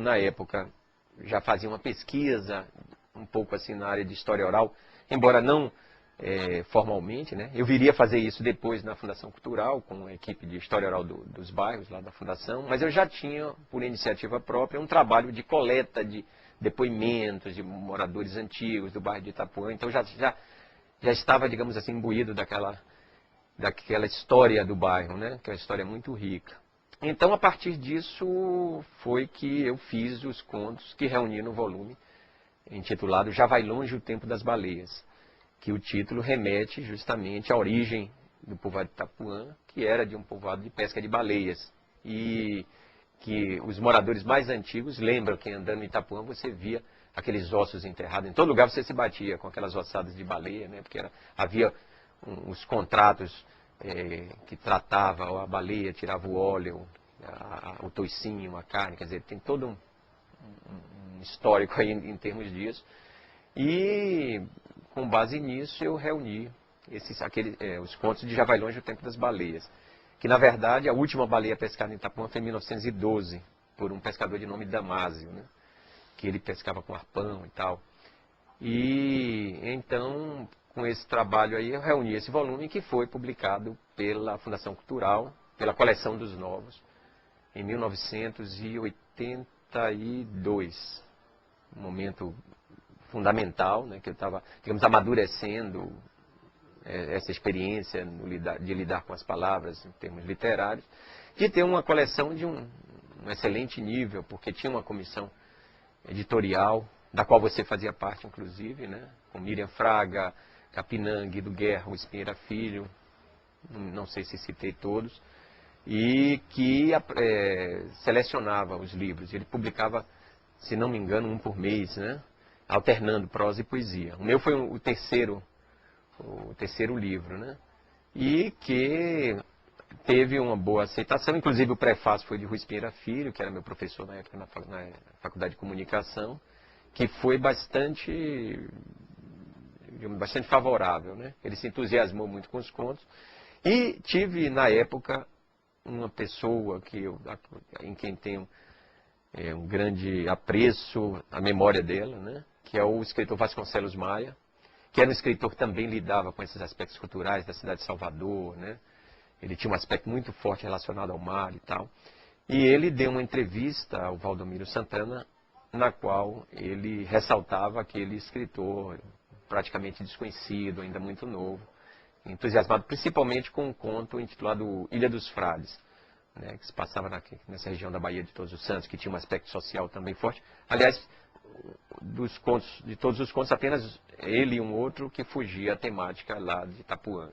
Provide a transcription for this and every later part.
na época, já fazia uma pesquisa, um pouco assim na área de história oral, embora não formalmente, né? Eu viria fazer isso depois na Fundação Cultural, com a equipe de história oral dos bairros lá da Fundação, mas eu já tinha, por iniciativa própria, um trabalho de coleta de depoimentos de moradores antigos do bairro de Itapuã, então já estava, digamos assim, imbuído daquela história do bairro, né? Que é uma história muito rica. Então, a partir disso, foi que eu fiz os contos que reuni no volume, intitulado Já Vai Longe o Tempo das Baleias, que o título remete justamente à origem do povoado de Itapuã, que era de um povoado de pesca de baleias. E que os moradores mais antigos lembram que andando em Itapuã você via aqueles ossos enterrados. Em todo lugar você se batia com aquelas ossadas de baleia, né? Porque havia os contratos que tratava a baleia, tirava o óleo, o toicinho, a carne, quer dizer, tem todo um histórico aí em termos disso. E com base nisso eu reuni os contos de Já Vai Longe o Tempo das Baleias, que na verdade a última baleia pescada em Itapuã foi em 1912, por um pescador de nome Damásio, né? Que ele pescava com arpão e tal. E então, com esse trabalho aí, eu reuni esse volume que foi publicado pela Fundação Cultural, pela Coleção dos Novos, em 1982. Um momento fundamental, né, que eu estava, digamos, amadurecendo essa experiência de lidar com as palavras em termos literários, de ter uma coleção de um excelente nível, porque tinha uma comissão editorial, da qual você fazia parte, inclusive, né? Com Miriam Fraga, Capinã, Guido Guerra, Espinheira Filho, não sei se citei todos, e que selecionava os livros. Ele publicava, se não me engano, um por mês, né? Alternando prosa e poesia. O meu foi o terceiro livro, né? E que teve uma boa aceitação, inclusive o prefácio foi de Rui Espinheira Filho, que era meu professor na época na Faculdade de Comunicação, que foi bastante favorável, né? Ele se entusiasmou muito com os contos. E tive, na época, uma pessoa em quem tenho um grande apreço, a memória dela, né? Que é o escritor Vasconcelos Maia, que era um escritor que também lidava com esses aspectos culturais da cidade de Salvador, né? Ele tinha um aspecto muito forte relacionado ao mar e tal. E ele deu uma entrevista ao Valdomiro Santana, na qual ele ressaltava aquele escritor praticamente desconhecido, ainda muito novo, entusiasmado principalmente com um conto intitulado Ilha dos Frades, né, que se passava nessa região da Baía de Todos os Santos, que tinha um aspecto social também forte. Aliás, de todos os contos, apenas ele e um outro que fugia à temática lá de Itapuã.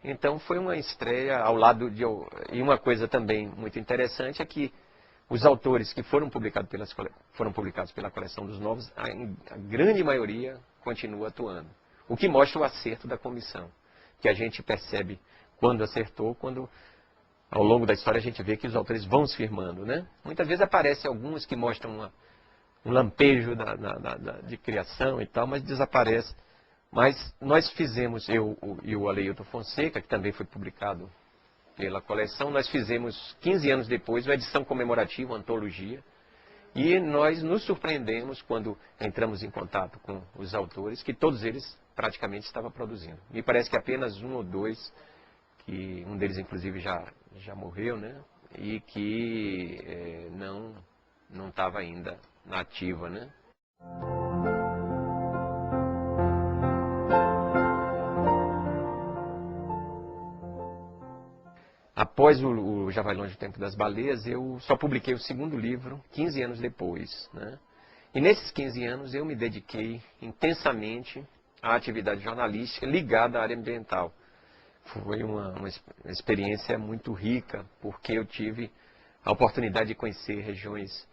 Então foi uma estreia ao lado de... E uma coisa também muito interessante é que os autores que foram publicados pela Coleção dos Novos, a grande maioria continua atuando. O que mostra o acerto da comissão, que a gente percebe quando acertou, quando ao longo da história a gente vê que os autores vão se firmando, né? Muitas vezes aparecem alguns que mostram um lampejo de criação e tal, mas desaparece. Mas nós fizemos, eu e o Aleilton Fonseca, que também foi publicado pela coleção, nós fizemos 15 anos depois uma edição comemorativa, uma antologia, e nós nos surpreendemos quando entramos em contato com os autores, que todos eles praticamente estavam produzindo. Me parece que apenas um ou dois, que um deles inclusive já morreu, né? E que não estava ainda na ativa, né? Após o Já Vai Longe o Tempo das Baleias, eu só publiquei o segundo livro 15 anos depois, né? E nesses 15 anos eu me dediquei intensamente à atividade jornalística ligada à área ambiental. Foi uma experiência muito rica, porque eu tive a oportunidade de conhecer regiões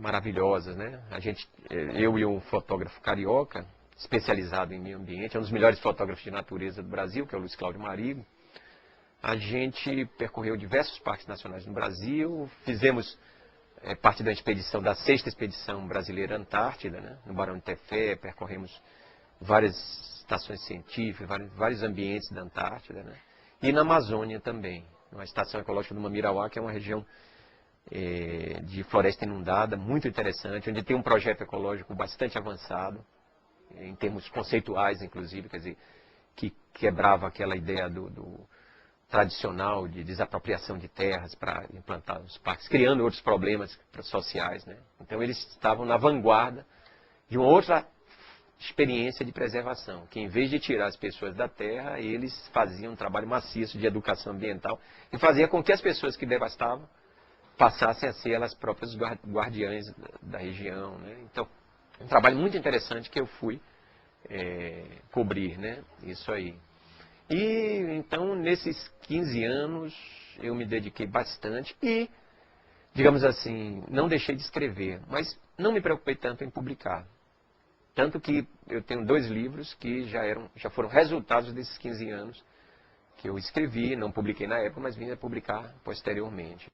maravilhosas, né? Eu e um fotógrafo carioca, especializado em meio ambiente, é um dos melhores fotógrafos de natureza do Brasil, que é o Luiz Cláudio Marigo. A gente percorreu diversos parques nacionais no Brasil, fizemos parte da expedição, da 6ª Expedição Brasileira Antártida, né? No Barão de Tefé, percorremos várias estações científicas, vários ambientes da Antártida, né? E na Amazônia também, na Estação Ecológica do Mamirauá, que é uma região de floresta inundada, muito interessante, onde tem um projeto ecológico bastante avançado, em termos conceituais, inclusive, quer dizer, que quebrava aquela ideia do tradicional de desapropriação de terras para implantar os parques, criando outros problemas sociais, né? Então eles estavam na vanguarda de uma outra experiência de preservação, que em vez de tirar as pessoas da terra, eles faziam um trabalho maciço de educação ambiental e fazia com que as pessoas que devastavam passassem a ser elas próprias guardiães da região, né? Então, um trabalho muito interessante que eu fui cobrir, né? Isso aí. E então, nesses 15 anos, eu me dediquei bastante e, digamos assim, não deixei de escrever, mas não me preocupei tanto em publicar. Tanto que eu tenho 2 livros que já foram resultados desses 15 anos que eu escrevi, não publiquei na época, mas vim a publicar posteriormente.